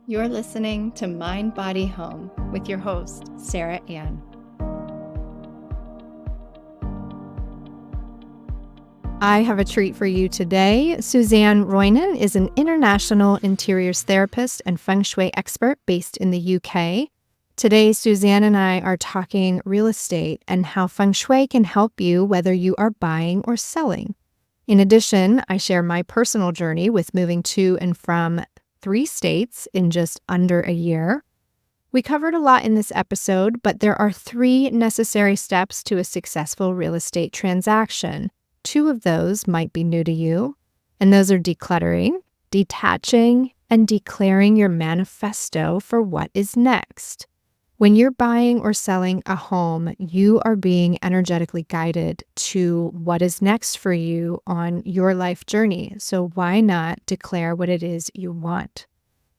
You're listening to Mind, Body, Home with your host, Sara Ann. I have a treat for you today. Suzanne Roynon is an international interiors therapist and Feng Shui expert based in the UK. Today, Suzanne and I are talking real estate and how Feng Shui can help you whether you are buying or selling. In addition, I share my personal journey with moving to and from 3 states in just under a year. We covered a lot in this episode, but there are 3 necessary steps to a successful real estate transaction. 2 of those might be new to you, and those are decluttering, detaching, and declaring your manifesto for what is next. When you're buying or selling a home, you are being energetically guided to what is next for you on your life journey. So why not declare what it is you want?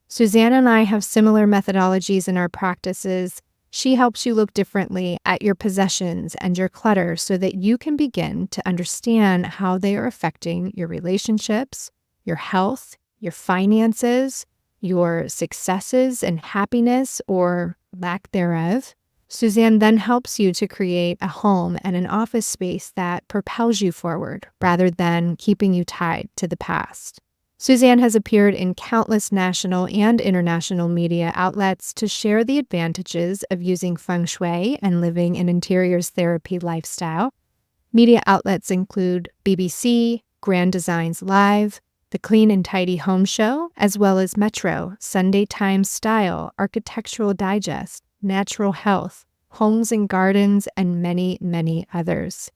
Suzanne and I have similar methodologies in our practices. She helps you look differently at your possessions and your clutter so that you can begin to understand how they are affecting your relationships, your health, your finances, your successes and happiness or lack thereof. Suzanne then helps you to create a home and an office space that propels you forward rather than keeping you tied to the past. Suzanne has appeared in countless national and international media outlets to share the advantages of using Feng Shui and living an interiors therapy lifestyle. Media outlets include BBC, Grand Designs Live, The Clean and Tidy Home Show, as well as Metro, Sunday Times Style, Architectural Digest, Natural Health, Homes and Gardens, and many, many others.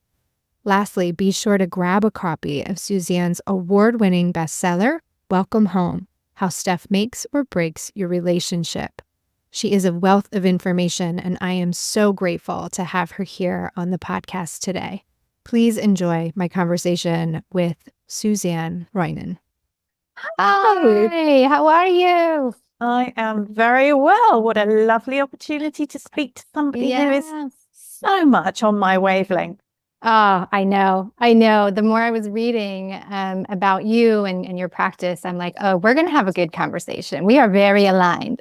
Lastly, be sure to grab a copy of Suzanne's award-winning bestseller, Welcome Home: How Stuff Makes or Breaks Your Relationship. She is a wealth of information, and I am so grateful to have her here on the podcast today. Please enjoy my conversation with Suzanne Roynon. Hi, how are you? I am very well. What a lovely opportunity to speak to somebody who is so much on my wavelength. Oh, I know. The more I was reading about you and your practice, I'm like, oh, we're going to have a good conversation. We are very aligned.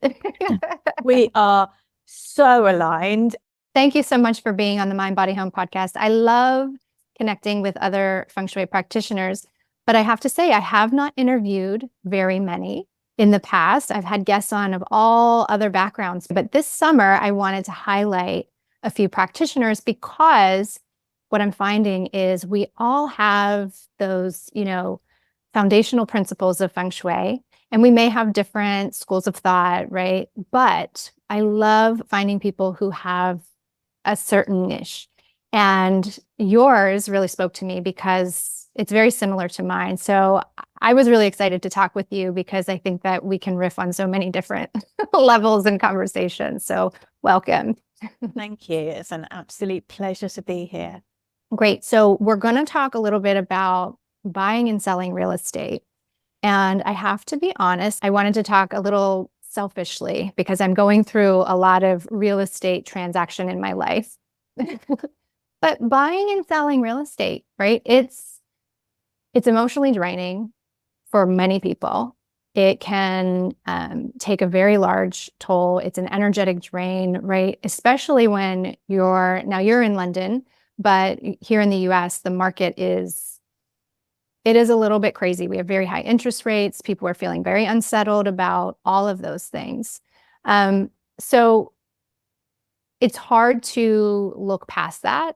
We are so aligned. Thank you so much for being on the Mind, Body, Home podcast. I love connecting with other Feng Shui practitioners, but I have to say, I have not interviewed very many in the past. I've had guests on of all other backgrounds, but this summer I wanted to highlight a few practitioners because what I'm finding is we all have those, foundational principles of Feng Shui, and we may have different schools of thought, right? But I love finding people who have a certain niche. And yours really spoke to me because it's very similar to mine. So I was really excited to talk with you because I think that we can riff on so many different levels and conversations. So welcome. Thank you. It's an absolute pleasure to be here. Great. So we're going to talk a little bit about buying and selling real estate. And I have to be honest, I wanted to talk a little selfishly because I'm going through a lot of real estate transaction in my life. But buying and selling real estate, right? It's emotionally draining for many people. It can take a very large toll. It's an energetic drain, right? Especially when you're in London, but here in the US, the market is a little bit crazy. We have very high interest rates. People are feeling very unsettled about all of those things. So it's hard to look past that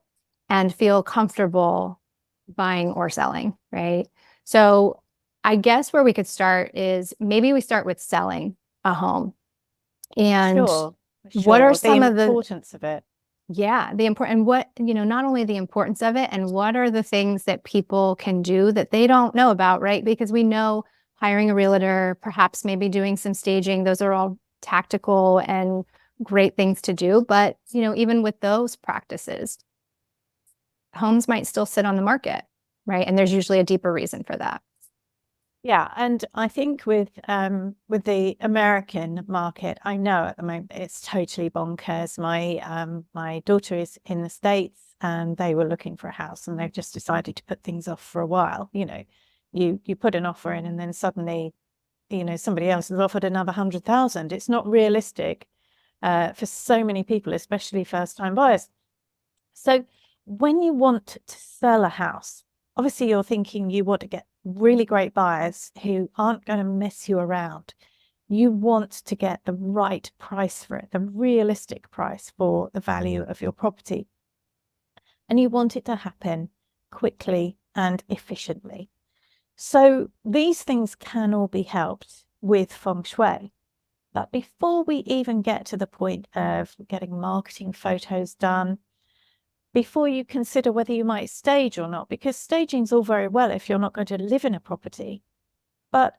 and feel comfortable buying or selling, right? So I guess where we could start is maybe we start with selling a home. And Sure. what are some the of the importance of it? Yeah, the important, and what, not only the importance of it, and what are the things that people can do that they don't know about, right? Because we know hiring a realtor, perhaps maybe doing some staging, those are all tactical and great things to do. But, even with those practices, homes might still sit on the market, right? And there's usually a deeper reason for that. Yeah, and I think with the American market, I know at the moment it's totally bonkers. My daughter is in the States and they were looking for a house and they've just decided to put things off for a while. You put an offer in and then suddenly somebody else has offered another 100,000. It's not realistic for so many people, especially first-time buyers. So when you want to sell a house, obviously you're thinking you want to get really great buyers who aren't going to mess you around. You want to get the right price for it, the realistic price for the value of your property. And you want it to happen quickly and efficiently. So these things can all be helped with Feng Shui. But before we even get to the point of getting marketing photos done, before you consider whether you might stage or not, because staging's all very well if you're not going to live in a property. But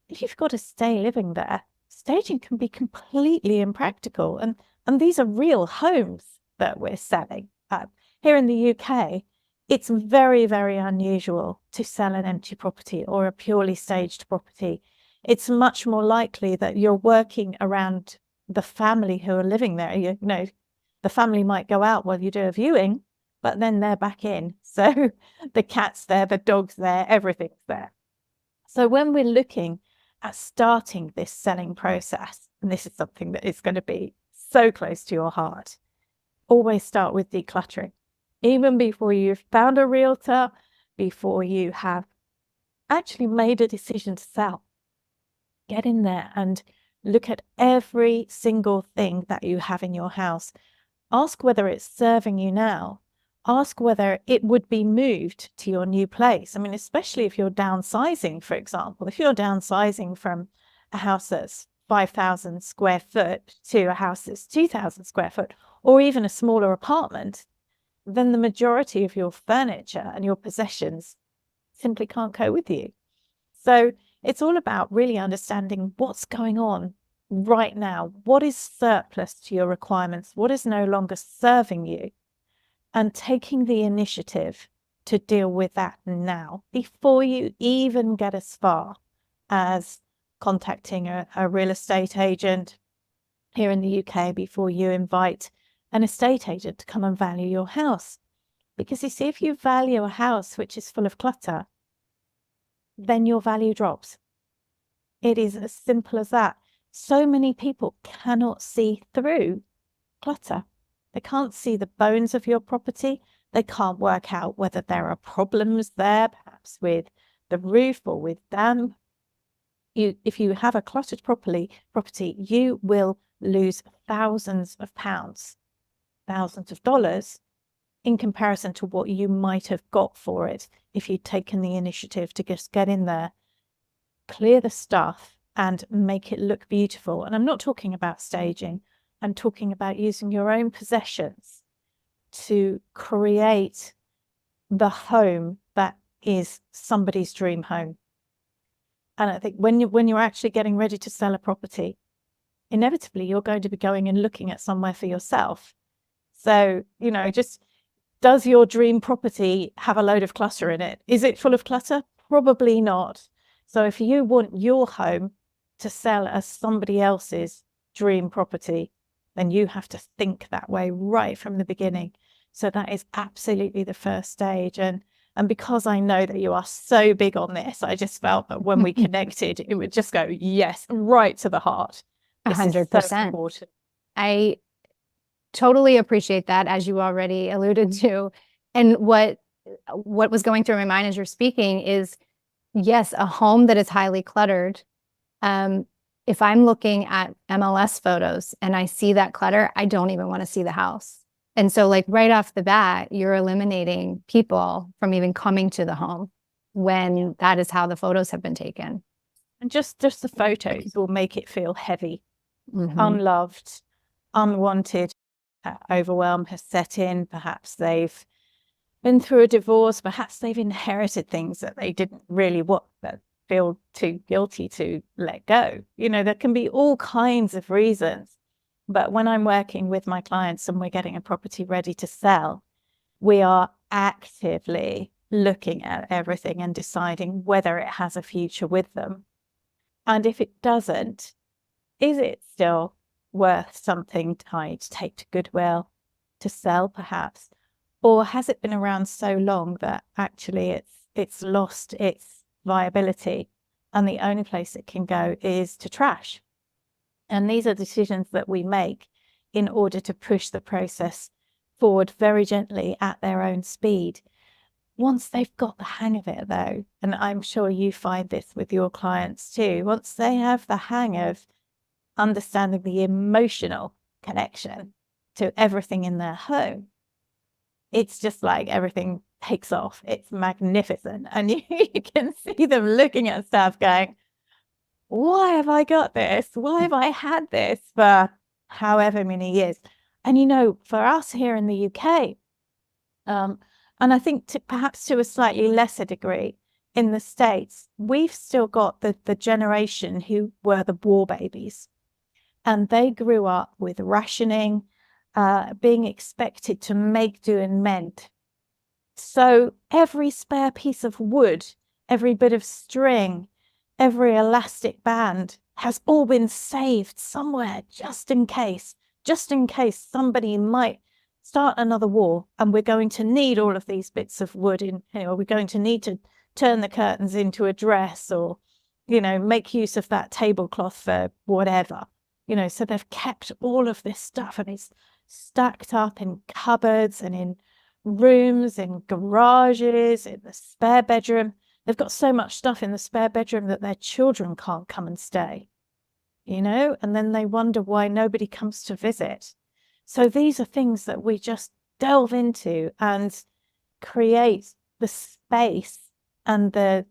if you've got to stay living there, staging can be completely impractical. And these are real homes that we're selling. Here in the UK, it's very, very unusual to sell an empty property or a purely staged property. It's much more likely that you're working around the family who are living there. The family might go out while you do a viewing, but then they're back in. So the cat's there, the dog's there, everything's there. So when we're looking at starting this selling process, and this is something that is going to be so close to your heart, always start with decluttering. Even before you've found a realtor, before you have actually made a decision to sell, get in there and look at every single thing that you have in your house. Ask whether it's serving you now. Ask whether it would be moved to your new place. I mean, especially if you're downsizing, for example. If you're downsizing from a house that's 5,000 square foot to a house that's 2,000 square foot, or even a smaller apartment, then the majority of your furniture and your possessions simply can't go with you. So it's all about really understanding what's going on right now. What is surplus to your requirements? What is no longer serving you? And taking the initiative to deal with that now, before you even get as far as contacting a real estate agent here in the UK, before you invite an estate agent to come and value your house. Because you see, if you value a house which is full of clutter, then your value drops. It is as simple as that. So many people cannot see through clutter. They can't see the bones of your property. They can't work out whether there are problems there, perhaps with the roof or with damp. If you have a cluttered property, you will lose thousands of pounds, thousands of dollars, in comparison to what you might have got for it if you'd taken the initiative to just get in there, clear the stuff and make it look beautiful. And I'm not talking about staging. I'm talking about using your own possessions to create the home that is somebody's dream home. And I think when you're actually getting ready to sell a property, inevitably you're going to be going and looking at somewhere for yourself. So, just, does your dream property have a load of clutter in it? Is it full of clutter? Probably not. So if you want your home to sell as somebody else's dream property, then you have to think that way right from the beginning. So that is absolutely the first stage. And because I know that you are so big on this, I just felt that when we connected, it would just go, yes, right to the heart. 100%. I totally appreciate that, as you already alluded to. And what was going through my mind as you're speaking is, yes, a home that is highly cluttered. If I'm looking at MLS photos and I see that clutter, I don't even want to see the house. And so, like, right off the bat, you're eliminating people from even coming to the home when that is how the photos have been taken. And just the photos will make it feel heavy, unloved, unwanted. Overwhelm has set in. Perhaps they've been through a divorce. Perhaps they've inherited things that they didn't really want, that feel too guilty to let go. There can be all kinds of reasons. But when I'm working with my clients and we're getting a property ready to sell, we are actively looking at everything and deciding whether it has a future with them. And if it doesn't, is it still worth something to take to Goodwill, to sell perhaps? Or has it been around so long that actually it's lost its viability and the only place it can go is to trash. And these are decisions that we make in order to push the process forward very gently at their own speed. Once they've got the hang of it, though, and I'm sure you find this with your clients too, once they have the hang of understanding the emotional connection to everything in their home, it's just like everything takes off. It's magnificent. And you can see them looking at stuff going, why have I got this? Why have I had this for however many years? And, for us here in the UK, and I think perhaps to a slightly lesser degree in the States, we've still got the generation who were the war babies. And they grew up with rationing, being expected to make, do, and mend. So every spare piece of wood, every bit of string, every elastic band has all been saved somewhere just in case somebody might start another war and we're going to need all of these bits of wood we're going to need to turn the curtains into a dress or, make use of that tablecloth for whatever, so they've kept all of this stuff and it's stacked up in cupboards and in rooms, in garages, in the spare bedroom. They've got so much stuff in the spare bedroom that their children can't come and stay, and then they wonder why nobody comes to visit. So these are things that we just delve into and create the space and the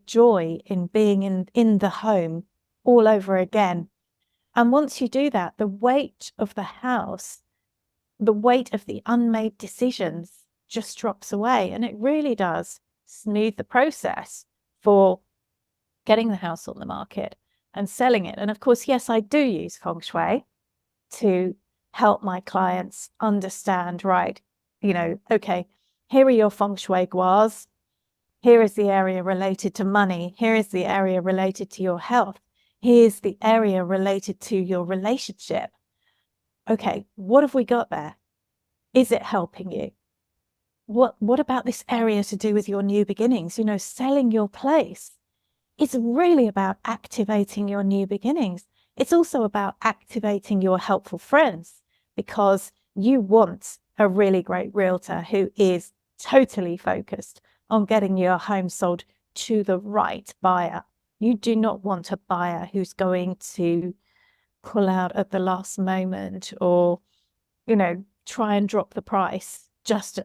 joy in being in the home all over again. And once you do that, the weight of the house, the weight of the unmade decisions just drops away. And it really does smooth the process for getting the house on the market and selling it. And of course, yes, I do use Feng Shui to help my clients understand, right, okay, here are your Feng Shui guas. Here is the area related to money. Here is the area related to your health. Here's the area related to your relationship. Okay, what have we got there? Is it helping you? What about this area to do with your new beginnings? Selling your place. It's really about activating your new beginnings. It's also about activating your helpful friends, because you want a really great realtor who is totally focused on getting your home sold to the right buyer. You do not want a buyer who's going to pull out at the last moment or, try and drop the price just,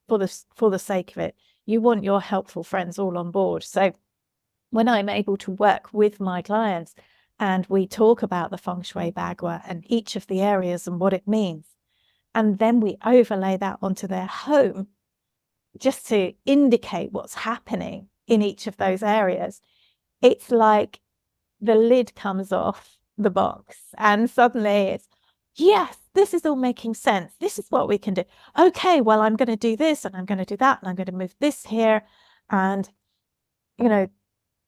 for the sake of it. You want your helpful friends all on board. So when I'm able to work with my clients and we talk about the Feng Shui Bagua and each of the areas and what it means, and then we overlay that onto their home just to indicate what's happening in each of those areas, it's like the lid comes off the box and suddenly it's, yes, this is all making sense. This is what we can do. Okay, well, I'm going to do this and I'm going to do that and I'm going to move this here. And,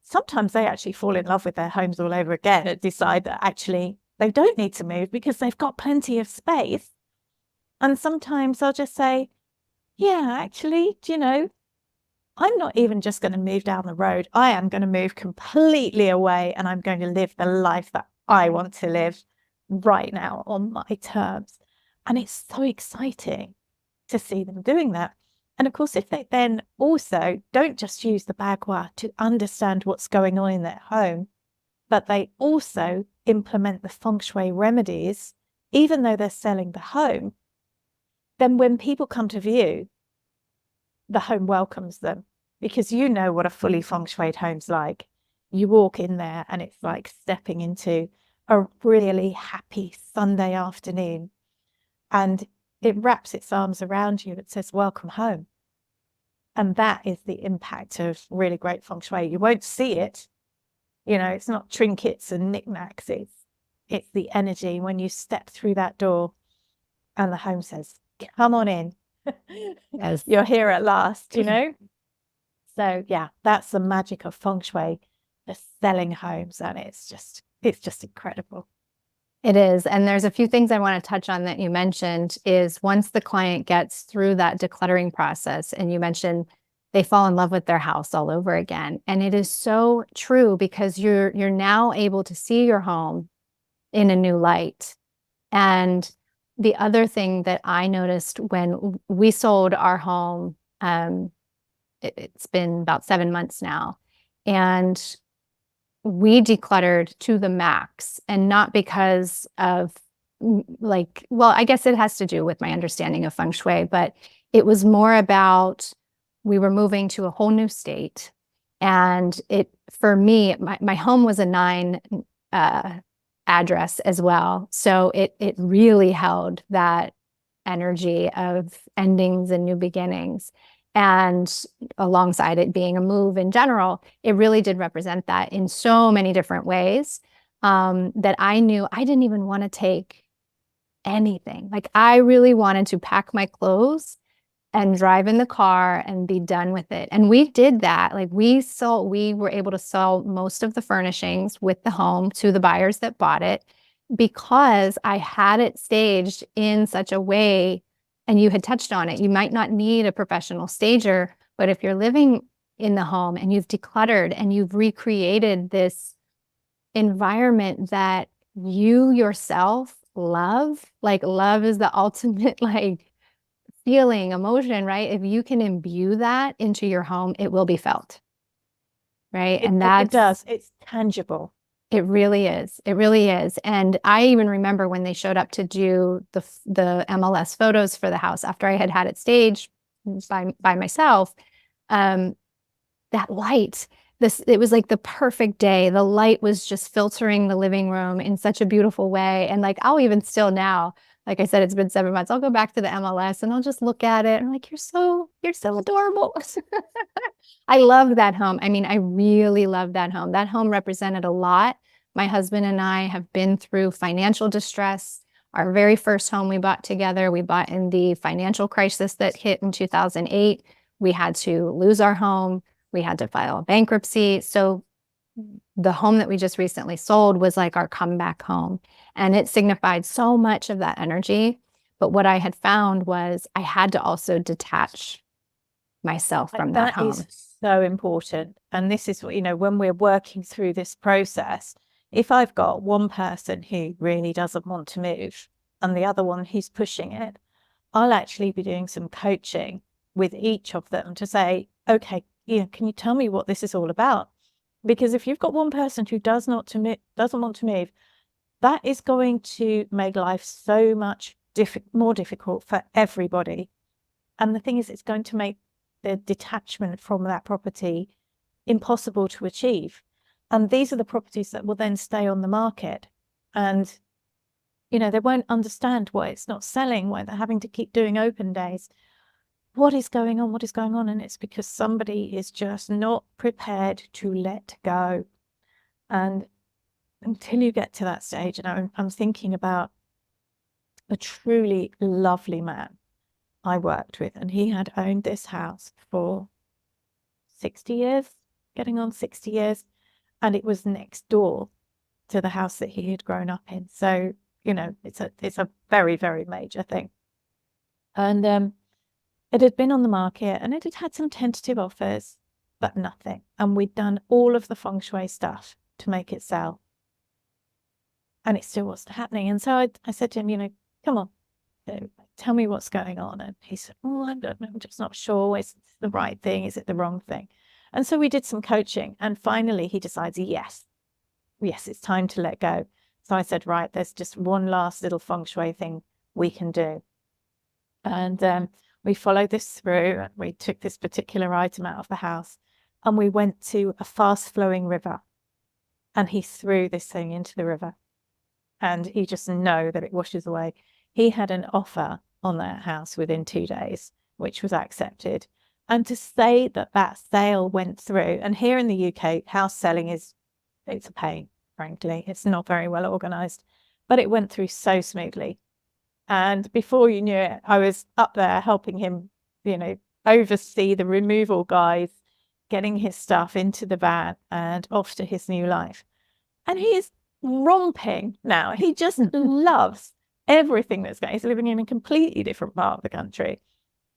sometimes they actually fall in love with their homes all over again and decide that actually they don't need to move because they've got plenty of space. And sometimes I'll just say, yeah, actually, I'm not even just going to move down the road. I am going to move completely away and I'm going to live the life that I want to live right now on my terms. And it's so exciting to see them doing that. And of course, if they then also don't just use the Bagua to understand what's going on in their home, but they also implement the Feng Shui remedies, even though they're selling the home, then when people come to view, the home welcomes them, because you know what a fully Feng Shuied home's like. You walk in there and it's like stepping into a really happy Sunday afternoon, and it wraps its arms around you. It says, welcome home. And that is the impact of really great Feng Shui. You won't see it. It's not trinkets and knickknacks. It's the energy when you step through that door and the home says, come on in. Yes. You're here at last, So yeah, that's the magic of Feng Shui, the selling homes. And it's just incredible. It is. And there's a few things I want to touch on that you mentioned is once the client gets through that decluttering process, and you mentioned they fall in love with their house all over again. And it is so true, because you're now able to see your home in a new light. And the other thing that I noticed when we sold our home, it's been about 7 months now, and we decluttered to the max. And not because of well, I guess it has to do with my understanding of Feng Shui, but it was more about, we were moving to a whole new state. And for me, my home was a 9 address as well. So it really held that energy of endings and new beginnings. And alongside it being a move in general, it really did represent that in so many different ways, that I knew I didn't even want to take anything. Like, I really wanted to pack my clothes and drive in the car and be done with it. And we did that. Like, we were able to sell most of the furnishings with the home to the buyers that bought it, because I had it staged in such a way. And you had touched on it. You might not need a professional stager, but if you're living in the home and you've decluttered and you've recreated this environment that you yourself love, like, love is the ultimate, like, feeling, emotion, right? If you can imbue that into your home, it will be felt, right? And It does. It's tangible. It really is. It really is. And I even remember when they showed up to do the MLS photos for the house after I had it staged by myself. That light, it was like the perfect day. The light was just filtering the living room in such a beautiful way. And like, I'll even still now, like I said, it's been 7 months. I'll go back to the MLS and I'll just look at it and I'm like, you're so adorable. I love that home. I mean, I really love that home. That home represented a lot. My husband and I have been through financial distress. Our very first home we bought together, we bought in the financial crisis that hit in 2008. We had to lose our home. We had to file a bankruptcy. So the home that we just recently sold was like our comeback home. And it signified so much of that energy. But what I had found was I had to also detach myself from that home. That is so important. And this is what, when we're working through this process, if I've got one person who really doesn't want to move and the other one who's pushing it, I'll actually be doing some coaching with each of them to say, okay, can you tell me what this is all about? Because if you've got one person who doesn't want to move, that is going to make life so much more difficult for everybody. And the thing is, it's going to make the detachment from that property impossible to achieve. And these are the properties that will then stay on the market. And, they won't understand why it's not selling, why they're having to keep doing open days. What is going on? What is going on? And it's because somebody is just not prepared to let go. And until you get to that stage, and I'm thinking about a truly lovely man I worked with, and he had owned this house for 60 years, getting on 60 years, and it was next door to the house that he had grown up in. So, it's a very, very major thing. And it had been on the market and it had had some tentative offers, but nothing. And we'd done all of the Feng Shui stuff to make it sell. And it still wasn't happening. And so I said to him, come on, tell me what's going on. And he said, oh, I'm just not sure. Is it the right thing? Is it the wrong thing? And so we did some coaching. And finally, he decides, yes, it's time to let go. So I said, right, there's just one last little Feng Shui thing we can do. And we followed this through. We took this particular item out of the house and we went to a fast flowing river, and he threw this thing into the river, and you just know that it washes away. He had an offer on that house within 2 days, which was accepted. And to say that sale went through, and here in the UK, house selling it's a pain, frankly. It's not very well organized, but it went through so smoothly. And before you knew it, I was up there helping him, oversee the removal guys, getting his stuff into the van and off to his new life. And he is romping now. He just loves everything that's going. He's living in a completely different part of the country.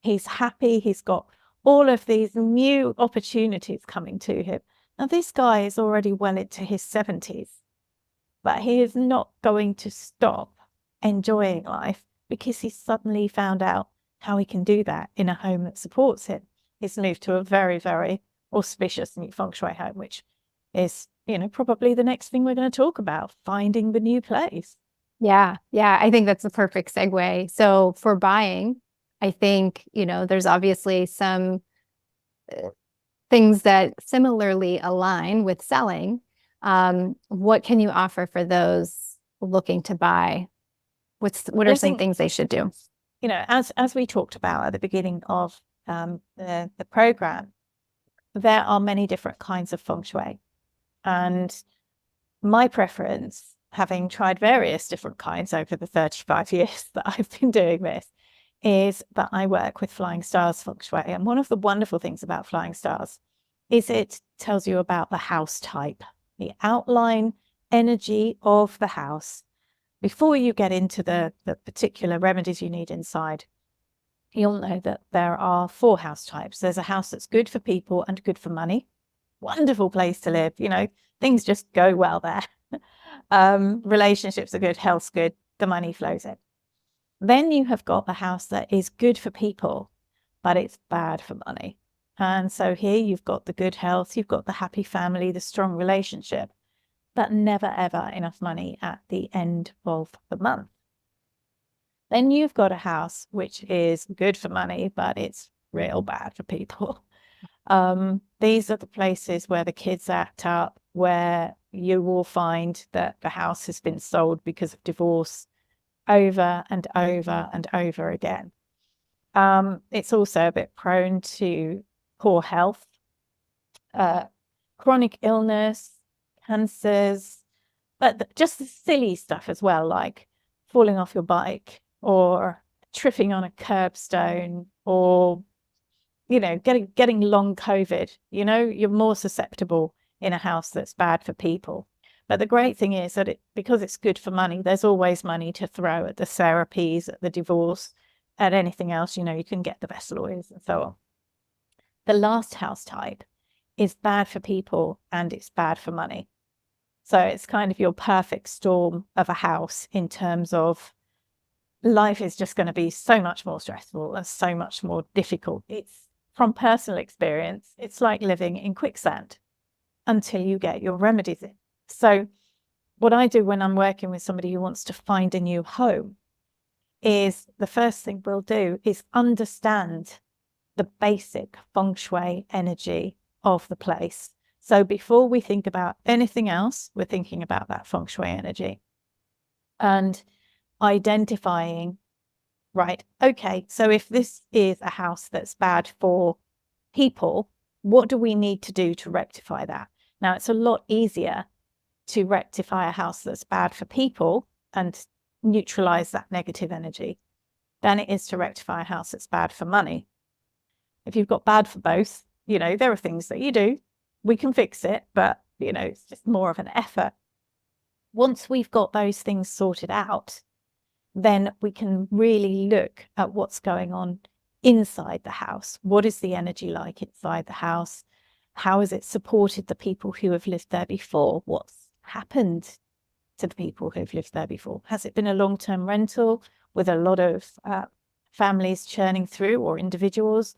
He's happy. He's got all of these new opportunities coming to him. Now, this guy is already well into his 70s, but he is not going to stop enjoying life because he suddenly found out how he can do that in a home that supports him. He's moved to a very, very auspicious new Feng Shui home, which is, probably the next thing we're going to talk about, finding the new place. Yeah. Yeah. I think that's the perfect segue. So for buying, I think, there's obviously some things that similarly align with selling. What can you offer for those looking to buy? What are some things they should do? As we talked about at the beginning of the program, there are many different kinds of Feng Shui. And my preference, having tried various different kinds over the 35 years that I've been doing this, is that I work with Flying Stars Feng Shui. And one of the wonderful things about Flying Stars is it tells you about the house type, the outline energy of the house. Before you get into the particular remedies you need inside, you'll know that there are 4 house types. There's a house that's good for people and good for money. Wonderful place to live. Things just go well there. Relationships are good, health's good, the money flows in. Then you have got the house that is good for people, but it's bad for money. And so here you've got the good health, you've got the happy family, the strong relationship, but never ever enough money at the end of the month. Then you've got a house which is good for money, but it's real bad for people. These are the places where the kids act up, where you will find that the house has been sold because of divorce over and over and over again. It's also a bit prone to poor health, chronic illness, cancers, but just the silly stuff as well, like falling off your bike or tripping on a curbstone or getting long COVID. You're more susceptible in a house that's bad for people. But the great thing is that because it's good for money, there's always money to throw at the therapies, at the divorce, at anything else. You can get the best lawyers and so on. The last house type is bad for people and it's bad for money. So it's kind of your perfect storm of a house in terms of life is just going to be so much more stressful and so much more difficult. It's from personal experience, it's like living in quicksand until you get your remedies in. So what I do when I'm working with somebody who wants to find a new home is the first thing we'll do is understand the basic Feng Shui energy of the place. So before we think about anything else, we're thinking about that Feng Shui energy and identifying, right, okay, so if this is a house that's bad for people, what do we need to do to rectify that? Now, it's a lot easier to rectify a house that's bad for people and neutralize that negative energy than it is to rectify a house that's bad for money. If you've got bad for both, there are things that you do. We can fix it, but, it's just more of an effort. Once we've got those things sorted out, then we can really look at what's going on inside the house. What is the energy like inside the house? How has it supported the people who have lived there before? What's happened to the people who've lived there before? Has it been a long-term rental with a lot of families churning through or individuals?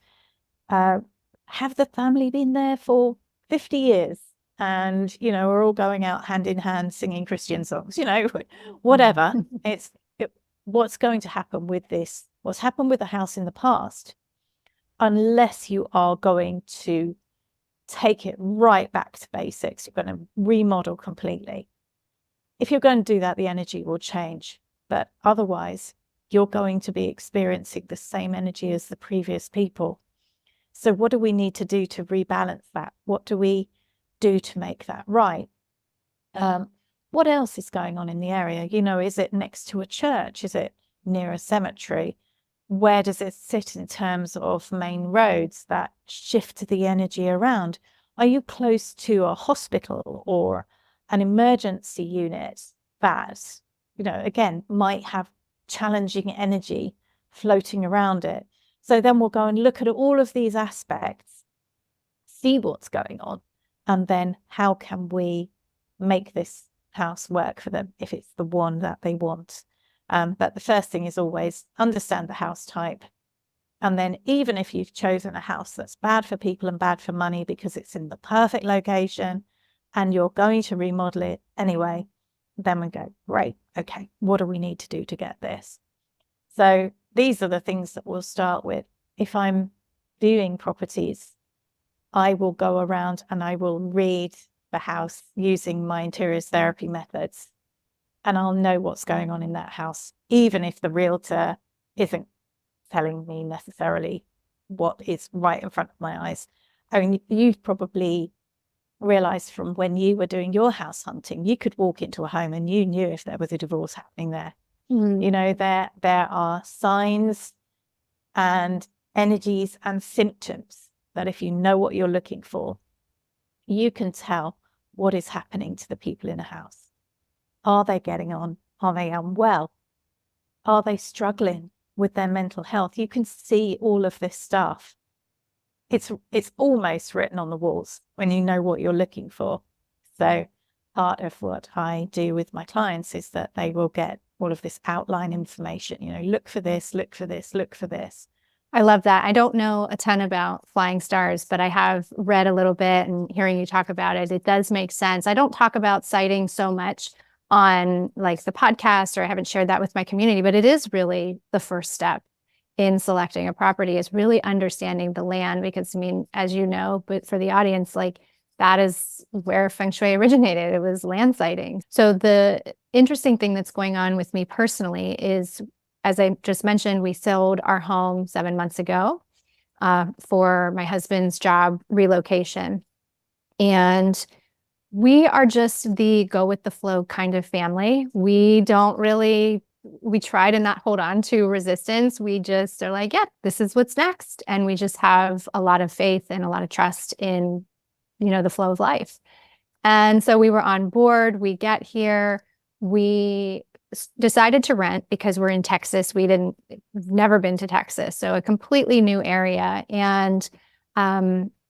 Have the family been there for 50 years? And, we're all going out hand in hand singing Christian songs, whatever. What's going to happen with this? What's happened with the house in the past, unless you are going to take it right back to basics, you're going to remodel completely. If you're going to do that, the energy will change. But otherwise, you're going to be experiencing the same energy as the previous people. So what do we need to do to rebalance that? What do we do to make that right? What else is going on in the area? Is it next to a church? Is it near a cemetery? Where does it sit in terms of main roads that shift the energy around? Are you close to a hospital or an emergency unit that, again, might have challenging energy floating around it? So then we'll go and look at all of these aspects, see what's going on, and then how can we make this house work for them if it's the one that they want. But the first thing is always understand the house type. And then even if you've chosen a house that's bad for people and bad for money because it's in the perfect location and you're going to remodel it anyway, then we go, great, okay, what do we need to do to get this? So these are the things that we'll start with. If I'm viewing properties, I will go around and I will read the house using my interiors therapy methods, and I'll know what's going on in that house, even if the realtor isn't telling me necessarily what is right in front of my eyes. I mean, you've probably realized from when you were doing your house hunting, you could walk into a home and you knew if there was a divorce happening there. You know, there are signs and energies and symptoms that if you know what you're looking for, you can tell what is happening to the people in a house. Are they getting on? Are they unwell? Are they struggling with their mental health? You can see all of this stuff. It's almost written on the walls when you know what you're looking for. So part of what I do with my clients is that they will get all of this outline information, you know, look for this, look for this, look for this. I love that. I don't know a ton about flying stars, but I have read a little bit, and hearing you talk about it, it does make sense. I don't talk about sighting so much on like the podcast, or I haven't shared that with my community, but it is really the first step in selecting a property, is really understanding the land, because I mean, as you know, but for the audience, like that is where Feng Shui originated. It was land sighting. So the interesting thing that's going on with me personally is, as I just mentioned, we sold our home 7 months ago for my husband's job relocation. And we are just the go with the flow kind of family. We try to not hold on to resistance. We just are like, yeah, this is what's next. And we just have a lot of faith and a lot of trust in, you know, the flow of life. And so we were on board. We get here. We decided to rent because we're in Texas. We've never been to Texas, so a completely new area. And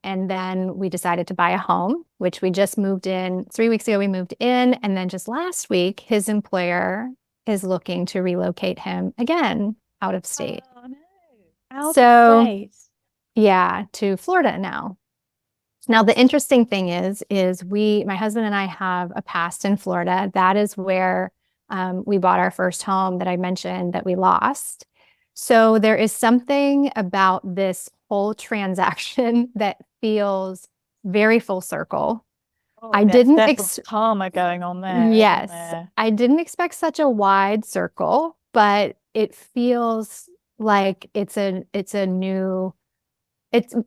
then we decided to buy a home, which we just moved in 3 weeks ago. We moved in, and then just last week, his employer is looking to relocate him again out of state. Oh, no. Out of state. Yeah, to Florida now. Now, the interesting thing is my husband and I have a past in Florida. That is where we bought our first home that I mentioned that we lost. So there is something about this whole transaction that feels very full circle. Oh, I didn't karma going on there. Yes, I didn't expect such a wide circle, but it feels like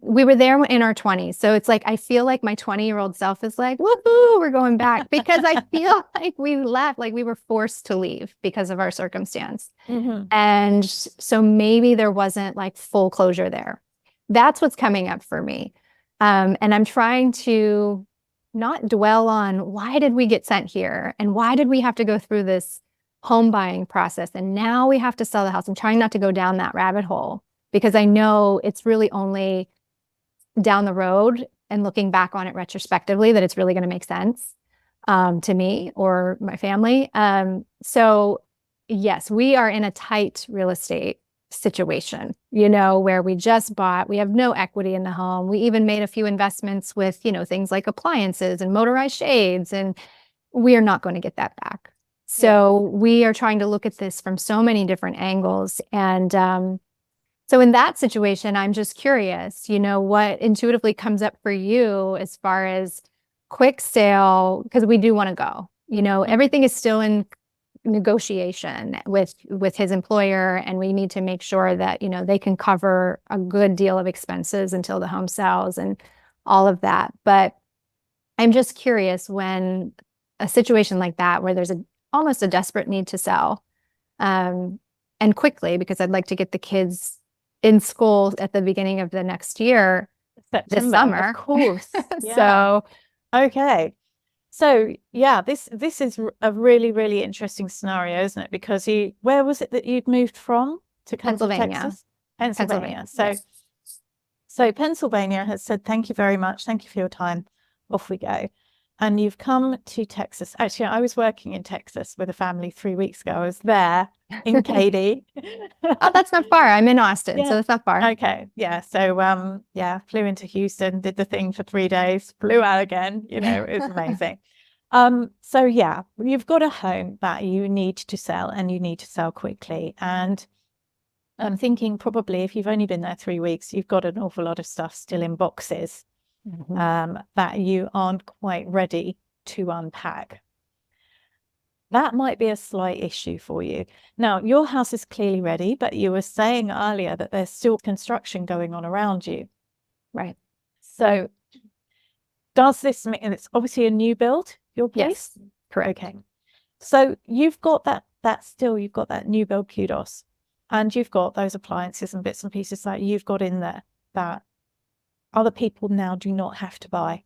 we were there in our 20s. So it's like, I feel like my 20-year-old self is like, woohoo, we're going back, because I feel like we left, like we were forced to leave because of our circumstance. And so maybe there wasn't like full closure there. That's what's coming up for me. And I'm trying to not dwell on why did we get sent here and why did we have to go through this home buying process and now we have to sell the house. I'm trying not to go down that rabbit hole, because I know it's really only down the road and looking back on it retrospectively that it's really going to make sense to me or my family. So yes, we are in a tight real estate situation, you know, where we just bought, we have no equity in the home. We even made a few investments with, you know, things like appliances and motorized shades, and we are not going to get that back. So we are trying to look at this from so many different angles. And so in that situation, I'm just curious, you know, what intuitively comes up for you as far as quick sale, because we do want to go, you know, everything is still in negotiation with his employer, and we need to make sure that, you know, they can cover a good deal of expenses until the home sells and all of that. But I'm just curious, when a situation like that, where there's almost a desperate need to sell, and quickly, because I'd like to get the kids in school at the beginning of the next year, September, this summer. of course. So okay. So yeah, this is a really, really interesting scenario, isn't it? Because where was it that you'd moved from to come to Pennsylvania. Texas? Pennsylvania. Yes. So Pennsylvania has said, thank you very much. Thank you for your time. Off we go. And you've come to Texas. Actually, I was working in Texas with a family 3 weeks ago. I was there in Katy. Oh, that's not far. I'm in Austin, Yeah. so that's not far. Okay. Yeah. So, flew into Houston, did the thing for 3 days, flew out again. You know, it was amazing. So yeah, you've got a home that you need to sell and you need to sell quickly. And I'm thinking probably if you've only been there 3 weeks, you've got an awful lot of stuff still in boxes that you aren't quite ready to unpack. That might be a slight issue for you. Now, your house is clearly ready, but you were saying earlier that there's still construction going on around you. Right. So does this mean it's obviously a new build, your place? Yes, correct. Okay. So you've got you've got that new build kudos, and you've got those appliances and bits and pieces that you've got in there that other people now do not have to buy.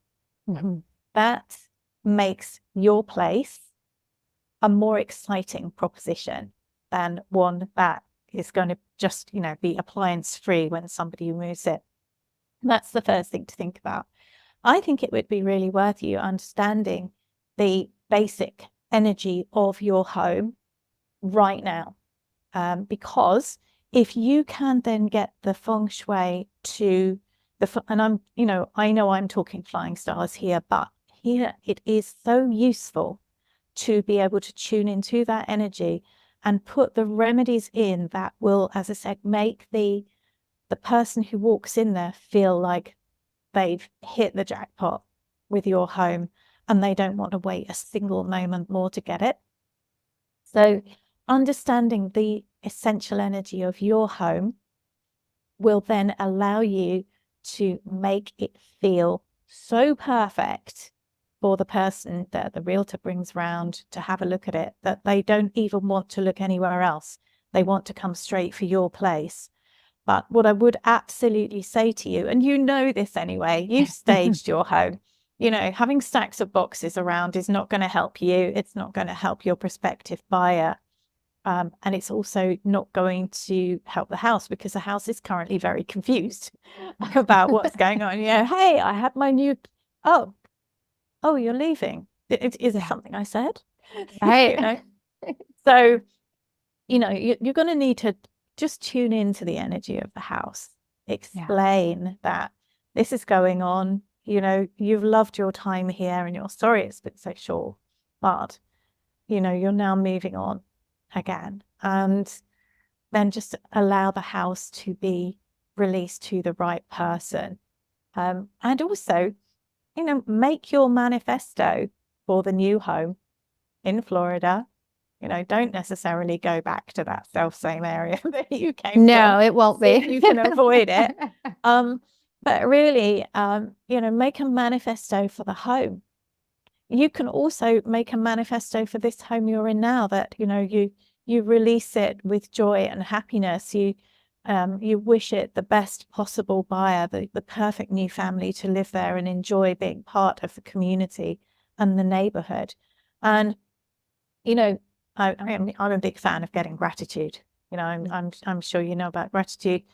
That makes your place a more exciting proposition than one that is going to just, be appliance free when somebody moves it. That's the first thing to think about. I think it would be really worth you understanding the basic energy of your home right now. Because if you can then get the Feng Shui to and I know I'm talking flying stars here, but here it is so useful to be able to tune into that energy and put the remedies in that will, as I said, make the person who walks in there feel like they've hit the jackpot with your home and they don't want to wait a single moment more to get it. So understanding the essential energy of your home will then allow you to make it feel so perfect for the person that the realtor brings round to have a look at it, that they don't even want to look anywhere else. They want to come straight for your place. But what I would absolutely say to you, and you know this anyway, you've staged your home. Having stacks of boxes around is not going to help you. It's not going to help your prospective buyer. And it's also not going to help the house because the house is currently very confused about what's going on. Hey, I had my new, oh, you're leaving. Is it something I said? Right. So, you're going to need to just tune into the energy of the house. Explain that this is going on. You've loved your time here and you're sorry it's been so short, but, you're now moving on again. And then just allow the house to be released to the right person. And also, make your manifesto for the new home in Florida. Don't necessarily go back to that self-same area that you came from. No, it won't be. You can avoid it. But really, make a manifesto for the home. You can also make a manifesto for this home you're in now, that, you release it with joy and happiness. You wish it the best possible buyer, the perfect new family to live there and enjoy being part of the community and the neighborhood. And, I'm a big fan of getting gratitude. I'm sure you know about gratitude.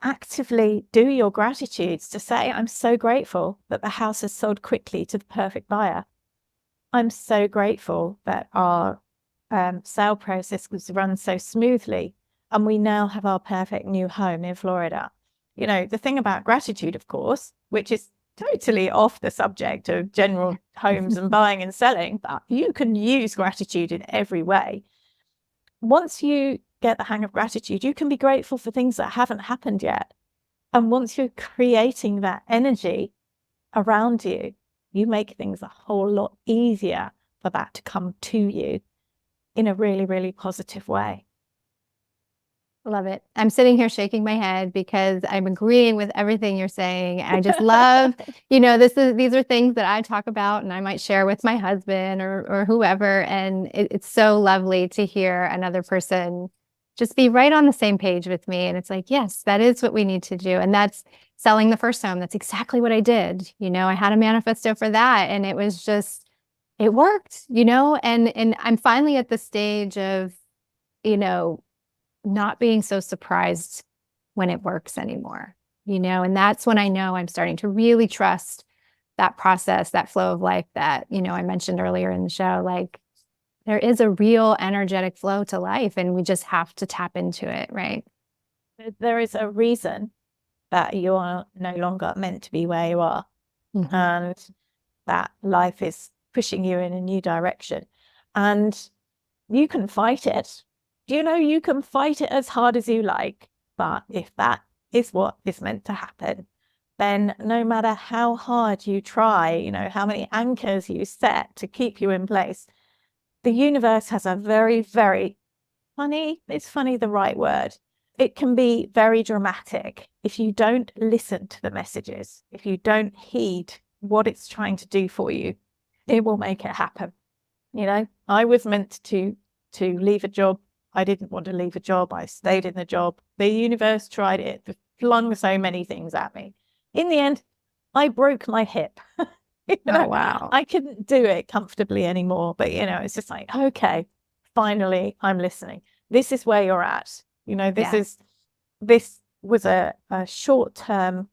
Actively do your gratitudes to say, I'm so grateful that the house has sold quickly to the perfect buyer. I'm so grateful that our sale process was run so smoothly and we now have our perfect new home in Florida. The thing about gratitude, of course, which is totally off the subject of general homes and buying and selling, but you can use gratitude in every way. Once you get the hang of gratitude, you can be grateful for things that haven't happened yet. And once you're creating that energy around you, you make things a whole lot easier for that to come to you in a really, really positive way. Love it. I'm sitting here shaking my head because I'm agreeing with everything you're saying. I just love, these are things that I talk about and I might share with my husband or whoever. And it's so lovely to hear another person just be right on the same page with me. And it's like, yes, that is what we need to do. And that's selling the first home. That's exactly what I did. I had a manifesto for that and it was just, it worked, and I'm finally at the stage of, not being so surprised when it works anymore, and that's when I know I'm starting to really trust that process, that flow of life that, I mentioned earlier in the show. Like, there is a real energetic flow to life, and we just have to tap into it, right? There is a reason that you are no longer meant to be where you are, and that life is pushing you in a new direction, and you can fight it. You can fight it as hard as you like, but if that is what is meant to happen, then no matter how hard you try, how many anchors you set to keep you in place, the universe has a very, very is funny the right word? It can be very dramatic if you don't listen to the messages, if you don't heed what it's trying to do for you, it will make it happen. I was meant to leave a job. I didn't want to leave a job. I stayed in the job. The universe tried it, flung so many things at me. In the end, I broke my hip. Oh, wow. I couldn't do it comfortably anymore. But, it's just like, okay, finally, I'm listening. This is where you're at. This was a short term.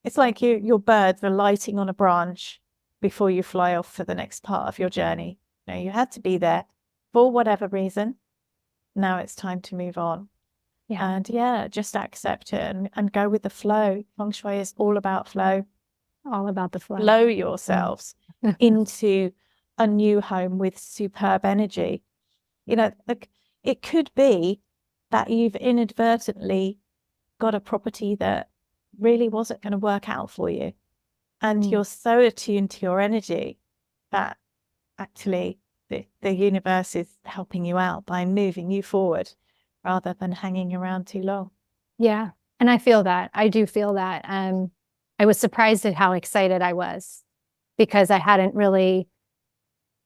It's like your birds are lighting on a branch before you fly off for the next part of your journey. You had to be there for whatever reason. Now it's time to move on. Yeah. And just accept it and go with the flow. Feng Shui is all about flow. All about the flow. Flow yourselves into a new home with superb energy. It could be that you've inadvertently got a property that really wasn't going to work out for you. And you're so attuned to your energy that actually the universe is helping you out by moving you forward rather than hanging around too long. Yeah. And I feel that. I do feel that. I was surprised at how excited I was because I hadn't really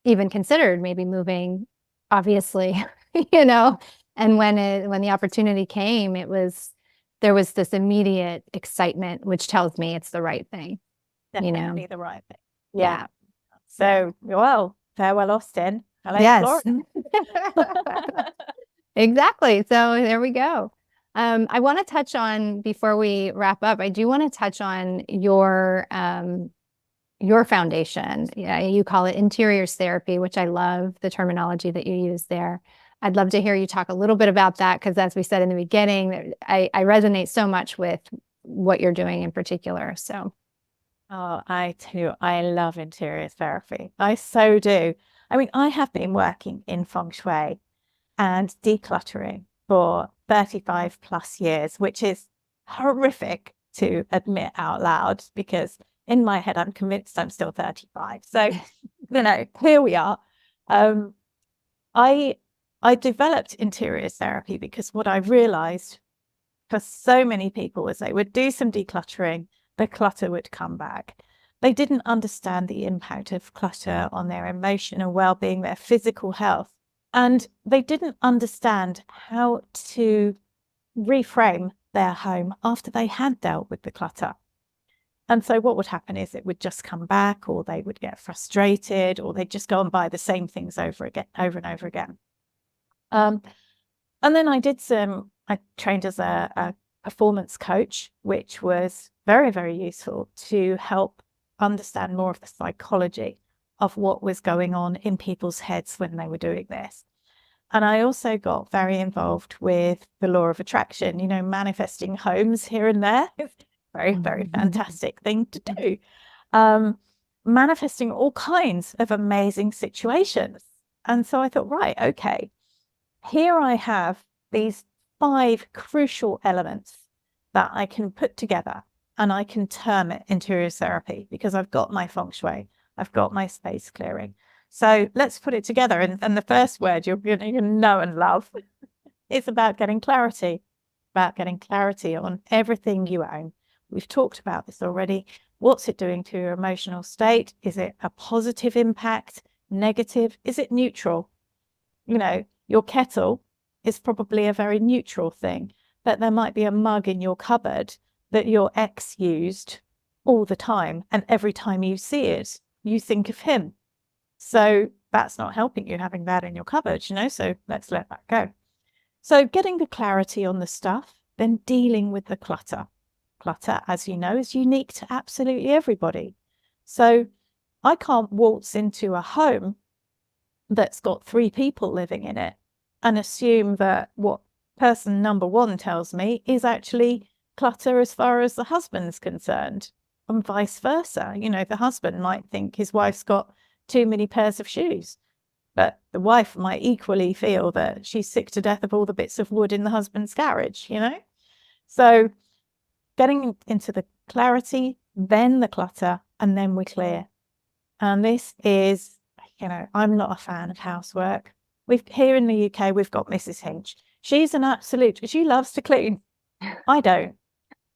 even considered maybe moving, obviously, and when the opportunity came, there was this immediate excitement, which tells me it's the right thing. Definitely the right thing. Yeah. So, well, farewell, Austin. Hello, yes. Florida. Exactly. So there we go. I want to touch on, before we wrap up, I do want to touch on your foundation. Yeah, you call it interiors therapy, which I love the terminology that you use there. I'd love to hear you talk a little bit about that, because as we said in the beginning, I resonate so much with what you're doing in particular. So. Oh, I too, I love interiors therapy. I so do. I mean, I have been working in Feng Shui and decluttering for 35 plus years, which is horrific to admit out loud, because in my head, I'm convinced I'm still 35. So, here we are. I developed interiors therapy because what I realized for so many people is they would do some decluttering, the clutter would come back. They didn't understand the impact of clutter on their emotional well-being, their physical health, and they didn't understand how to reframe their home after they had dealt with the clutter. And so what would happen is it would just come back, or they would get frustrated, or they'd just go and buy the same things over and over again. And then I trained as a performance coach, which was very, very useful to help understand more of the psychology of what was going on in people's heads when they were doing this. And I also got very involved with the law of attraction, manifesting homes here and there. It's a very, very fantastic thing to do. Manifesting all kinds of amazing situations. And so I thought, right, okay, here I have these 5 crucial elements that I can put together, and I can term it interiors therapy, because I've got my Feng Shui, I've got my space clearing. So let's put it together. And the first word you're going to know and love is about getting clarity on everything you own. We've talked about this already. What's it doing to your emotional state? Is it a positive impact, negative? Is it neutral? Your kettle is probably a very neutral thing, but there might be a mug in your cupboard that your ex used all the time, and every time you see it, you think of him. So that's not helping you, having that in your cupboard, so let's let that go. So getting the clarity on the stuff, then dealing with the clutter. Clutter, as you know, is unique to absolutely everybody. So I can't waltz into a home that's got 3 people living in it and assume that what person number 1 tells me is actually clutter as far as the husband's concerned, and vice versa. The husband might think his wife's got too many pairs of shoes, but the wife might equally feel that she's sick to death of all the bits of wood in the husband's garage. So getting into the clarity, then the clutter, and then we clear. And this is, I'm not a fan of housework. Here in the UK, we've got Mrs. Hinch. She's an absolute, she loves to clean. I don't.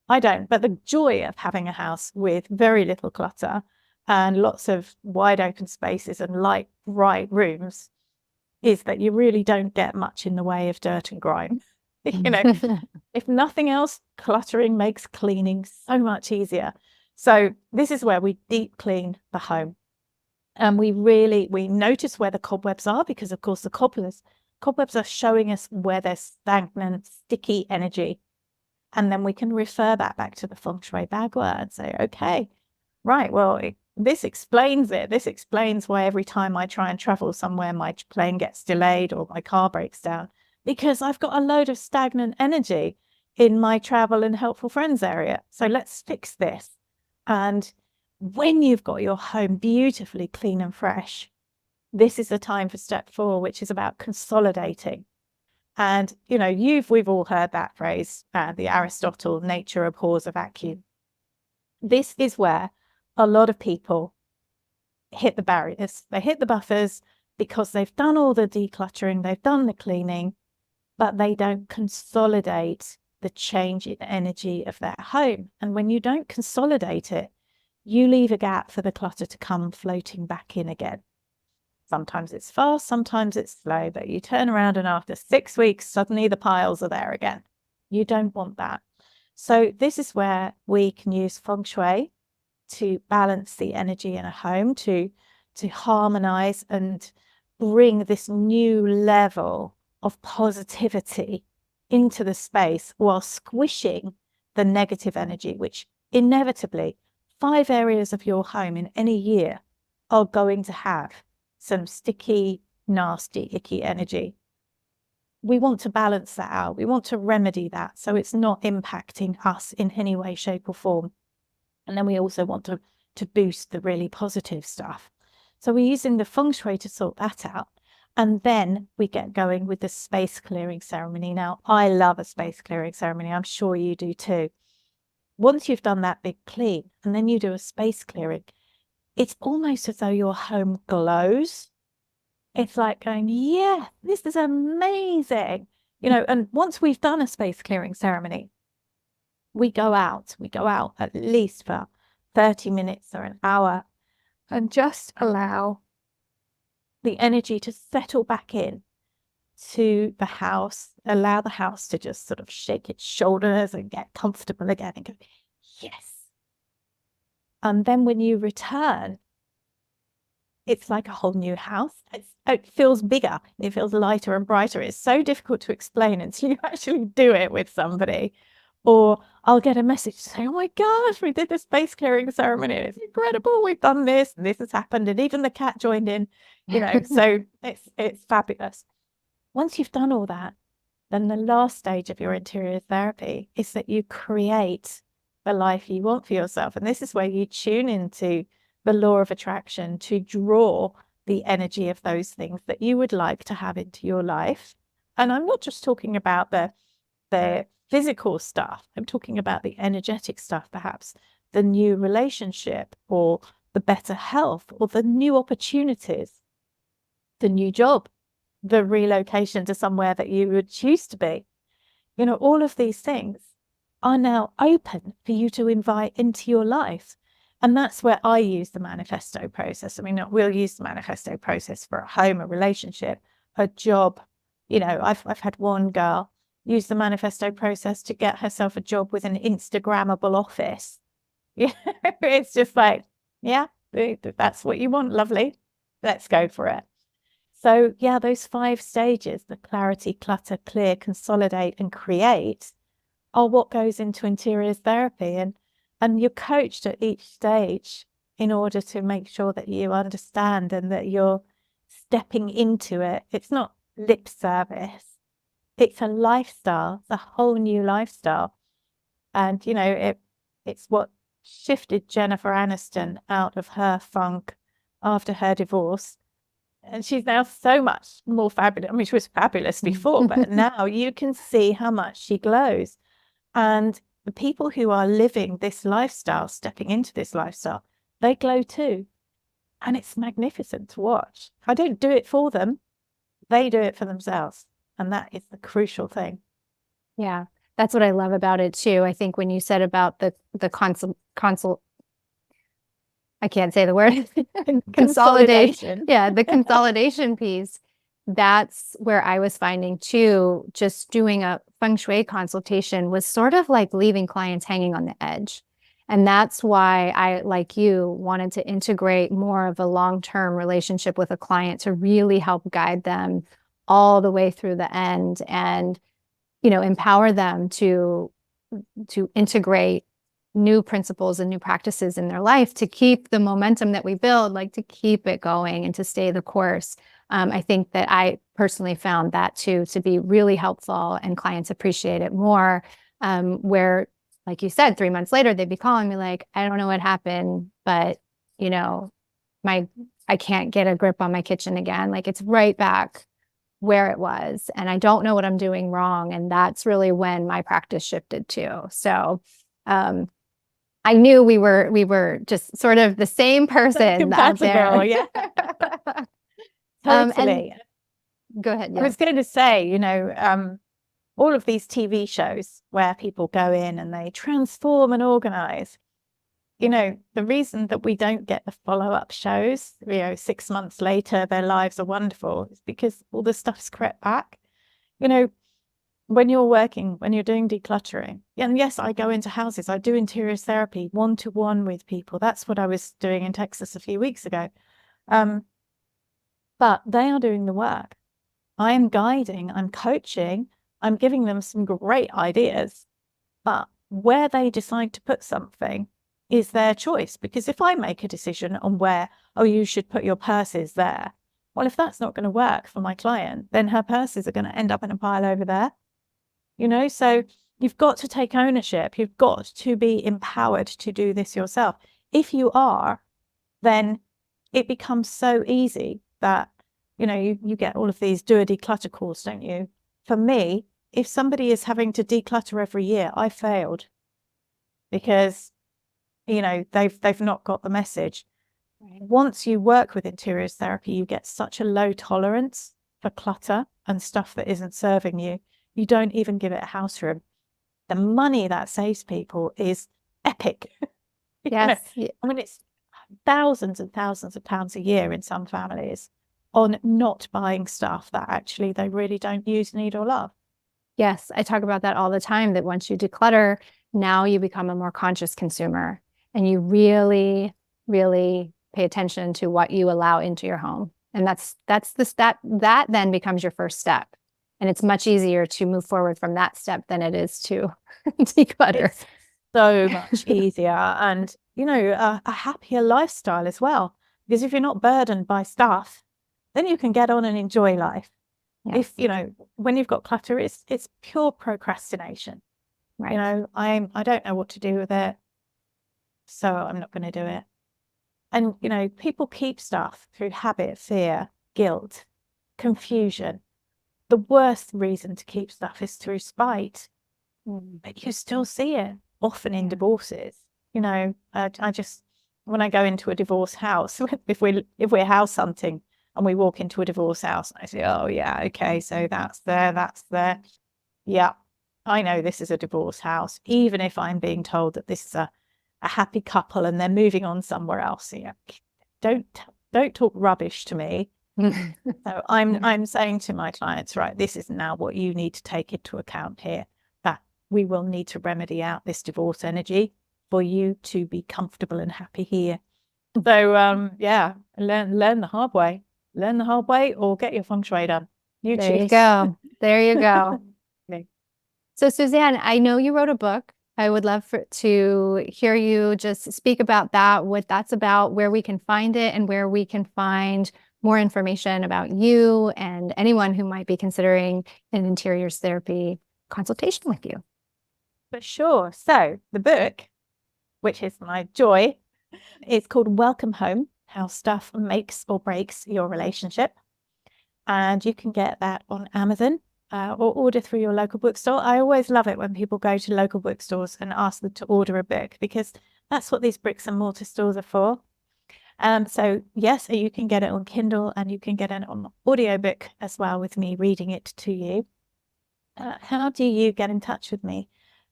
But the joy of having a house with very little clutter and lots of wide open spaces and light, bright rooms is that you really don't get much in the way of dirt and grime. If nothing else, cluttering makes cleaning so much easier. So this is where we deep clean the home. And we notice where the cobwebs are, because of course the cobwebs are showing us where there's stagnant, sticky energy. And then we can refer that back to the Feng Shui bagua and say, okay, right, well, this explains it. This explains why every time I try and travel somewhere, my plane gets delayed or my car breaks down, because I've got a load of stagnant energy in my travel and helpful friends area. So let's fix this. And when you've got your home beautifully clean and fresh, this is the time for step 4, which is about consolidating. And, we've all heard that phrase, the Aristotle, nature abhors a vacuum. This is where a lot of people hit the barriers. They hit the buffers because they've done all the decluttering, they've done the cleaning, but they don't consolidate the change in energy of their home. And when you don't consolidate it, you leave a gap for the clutter to come floating back in again. Sometimes it's fast, sometimes it's slow, but you turn around and after 6 weeks, suddenly the piles are there again. You don't want that. So this is where we can use Feng Shui to balance the energy in a home, to harmonize and bring this new level of positivity into the space while squishing the negative energy, which inevitably 5 areas of your home in any year are going to have some sticky, nasty, icky energy. We want to balance that out. We want to remedy that so it's not impacting us in any way, shape, or form. And then we also want to boost the really positive stuff. So we're using the Feng Shui to sort that out. And then we get going with the space clearing ceremony. Now, I love a space clearing ceremony. I'm sure you do too. Once you've done that big clean and then you do a space clearing, it's almost as though your home glows. It's like going, yeah, this is amazing. And once we've done a space clearing ceremony, we go out at least for 30 minutes or an hour and just allow the energy to settle back in to the house, allow the house to just sort of shake its shoulders and get comfortable again and go, yes. And then when you return, it's like a whole new house. It feels bigger. It feels lighter and brighter. It's so difficult to explain until you actually do it with somebody. Or I'll get a message saying, oh my gosh, we did this space clearing ceremony. It's incredible. We've done this and this has happened. And even the cat joined in, so it's fabulous. Once you've done all that, then the last stage of your interior therapy is that you create the life you want for yourself. And this is where you tune into the law of attraction to draw the energy of those things that you would like to have into your life. And I'm not just talking about the physical stuff. I'm talking about the energetic stuff, perhaps the new relationship or the better health or the new opportunities, the new job, the relocation to somewhere that you would choose to be. All of these things are now open for you to invite into your life. And that's where I use the manifesto process. I mean, we'll use the manifesto process for a home, a relationship, a job. I've had one girl use the manifesto process to get herself a job with an Instagrammable office. It's just like, yeah, that's what you want. Lovely. Let's go for it. So yeah, those 5 stages, the clarity, clutter, clear, consolidate, and create, are what goes into interiors therapy. And you're coached at each stage in order to make sure that you understand and that you're stepping into it. It's not lip service. It's a lifestyle. It's a whole new lifestyle. And, you know, it's what shifted Jennifer Aniston out of her funk after her divorce. And she's now so much more fabulous. I mean, she was fabulous before, but now you can see how much she glows. And the people who are living this lifestyle, stepping into this lifestyle, they glow too. And it's magnificent to watch. I don't do it for them. They do it for themselves. And that is the crucial thing. Yeah, that's what I love about it too. I think when you said about the consult, I can't say the word, Consolidation. Yeah, the consolidation piece. That's where I was finding too, just doing a Feng Shui consultation was sort of like leaving clients hanging on the edge. And that's why I, like you, wanted to integrate more of a long-term relationship with a client to really help guide them all the way through the end and, you know, empower them to integrate new principles and new practices in their life to keep the momentum that we build, like to keep it going and to stay the course. I think that I personally found that too to be really helpful, and clients appreciate it more. Where, like you said, 3 months later, they'd be calling me like, I don't know what happened, but you know, I can't get a grip on my kitchen again. Like it's right back where it was, and I don't know what I'm doing wrong. And that's really when my practice shifted too. So, I knew we were just sort of the same person out there. Yeah. And Totally. go ahead. I was going to say, you know, all of these TV shows where people go in and they transform and organize, you know, the reason that we don't get the follow-up shows, you know, 6 months later, their lives are wonderful, is because all the stuff's crept back. You know, when you're doing decluttering, and yes, I go into houses, I do interiors therapy one-to-one with people. That's what I was doing in Texas a few weeks ago. But they are doing the work. I am guiding, I'm coaching, I'm giving them some great ideas, but where they decide to put something is their choice. Because if I make a decision on where, oh, you should put your purses there, well, if that's not going to work for my client, then her purses are going to end up in a pile over there. You know, so you've got to take ownership. You've got to be empowered to do this yourself. If you are, then it becomes so easy that, you know, you get all of these do a declutter calls, don't you? For me, if somebody is having to declutter every year, I failed, because, you know, they've not got the message. Right. Once you work with interiors therapy, you get such a low tolerance for clutter and stuff that isn't serving you. You don't even give it a house room. The money that saves people is epic. Yes. You know, I mean, it's thousands and thousands of pounds a year in some families on not buying stuff that actually they really don't use, need, or love. Yes, I talk about that all the time, that once you declutter, now you become a more conscious consumer and you really, really pay attention to what you allow into your home. And that then becomes your first step. And it's much easier to move forward from that step than it is to declutter. It's so much easier, and, you know, a happier lifestyle as well. Because if you're not burdened by stuff, then you can get on and enjoy life. Yes. If, you know, when you've got clutter, it's pure procrastination. Right. You know, I don't know what to do with it, so I'm not going to do it. And, you know, people keep stuff through habit, fear, guilt, confusion. The worst reason to keep stuff is through spite. But you still see it often in divorces. You know, I just, when I go into a divorce house, if we're house hunting and we walk into a divorce house, I say, oh yeah, okay, so that's there. Yeah, I know this is a divorce house, even if I'm being told that this is a happy couple and they're moving on somewhere else. Yeah, don't talk rubbish to me. So I'm saying to my clients, right, this is now what you need to take into account here, that we will need to remedy out this divorce energy for you to be comfortable and happy here. So yeah, learn the hard way. learn the hard way or get your Feng Shui done. You There you choose. go. There you go. Okay. So Suzanne, I know you wrote a book. I would love to hear you just speak about that, what that's about, where we can find it, and where we can find more information about you and anyone who might be considering an interiors therapy consultation with you. For sure. So the book, which is my joy, is called Welcome Home: How Stuff Makes or Breaks Your Relationship. And you can get that on Amazon or order through your local bookstore. I always love it when people go to local bookstores and ask them to order a book, because that's what these bricks and mortar stores are for. So yes, you can get it on Kindle, and you can get it on audiobook as well, with me reading it to you. How do you get in touch with me?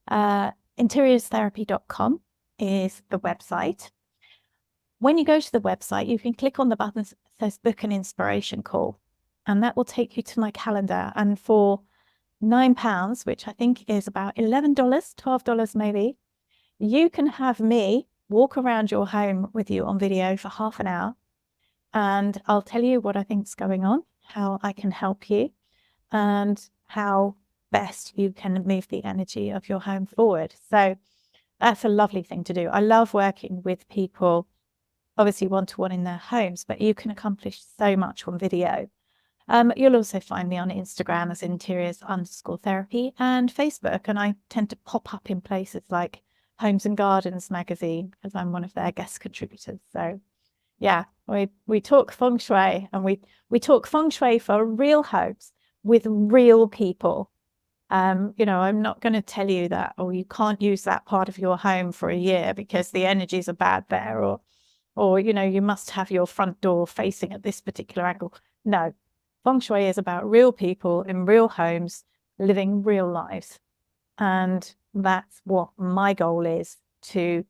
Interiorstherapy.com is the website. When you go to the website, you can click on the button that says book an inspiration call, and that will take you to my calendar. And for £9, which I think is about $11, $12 maybe, you can have me walk around your home with you on video for half an hour, and I'll tell you what I think's going on, how I can help you, and how best you can move the energy of your home forward. So that's a lovely thing to do. I love working with people, obviously one-to-one in their homes, but you can accomplish so much on video. You'll also find me on Instagram as interiors_therapy, and Facebook, and I tend to pop up in places like Homes and Gardens magazine, because I'm one of their guest contributors. So yeah, we talk Feng Shui, and we talk Feng Shui for real homes with real people. I'm not going to tell you that, or you can't use that part of your home for a year because the energies are bad there, or you must have your front door facing at this particular angle. No, Feng Shui is about real people in real homes living real lives. And that's what my goal is, to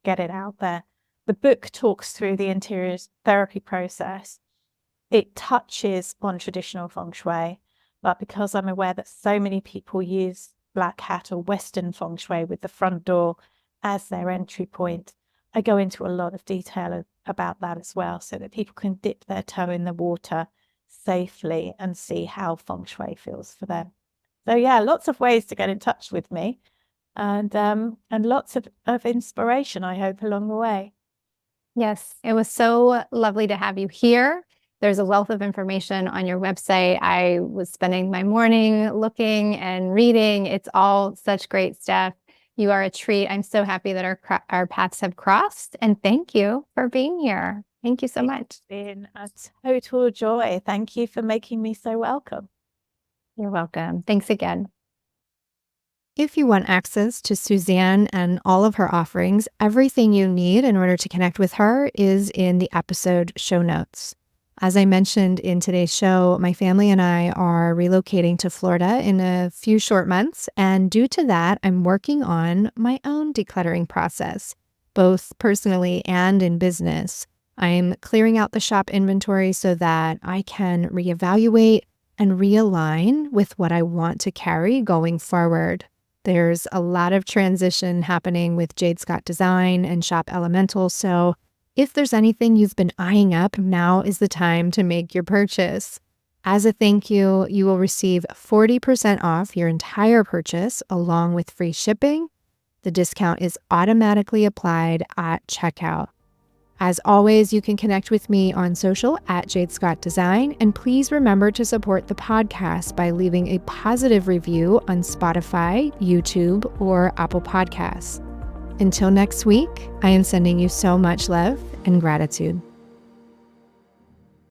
get it out there. The book talks through the interiors therapy process. It touches on traditional Feng Shui, but because I'm aware that so many people use black hat or Western Feng Shui with the front door as their entry point, I go into a lot of detail about that as well, so that people can dip their toe in the water safely and see how Feng Shui feels for them. So yeah, lots of ways to get in touch with me, and lots of inspiration, I hope, along the way. Yes, it was so lovely to have you here. There's a wealth of information on your website. I was spending my morning looking and reading. It's all such great stuff. You are a treat. I'm so happy that our paths have crossed, and thank you for being here. Thank you so much. It's been a total joy. Thank you for making me so welcome. You're welcome. Thanks again. If you want access to Suzanne and all of her offerings, everything you need in order to connect with her is in the episode show notes. As I mentioned in today's show, my family and I are relocating to Florida in a few short months, and due to that, I'm working on my own decluttering process, both personally and in business. I'm clearing out the shop inventory so that I can reevaluate and realign with what I want to carry going forward. There's a lot of transition happening with Jade Scott Design and Shop Elemental, so if there's anything you've been eyeing up, now is the time to make your purchase. As a thank you, you will receive 40% off your entire purchase along with free shipping. The discount is automatically applied at checkout. As always, you can connect with me on social at Jade Scott Design, and please remember to support the podcast by leaving a positive review on Spotify, YouTube, or Apple Podcasts. Until next week, I am sending you so much love and gratitude.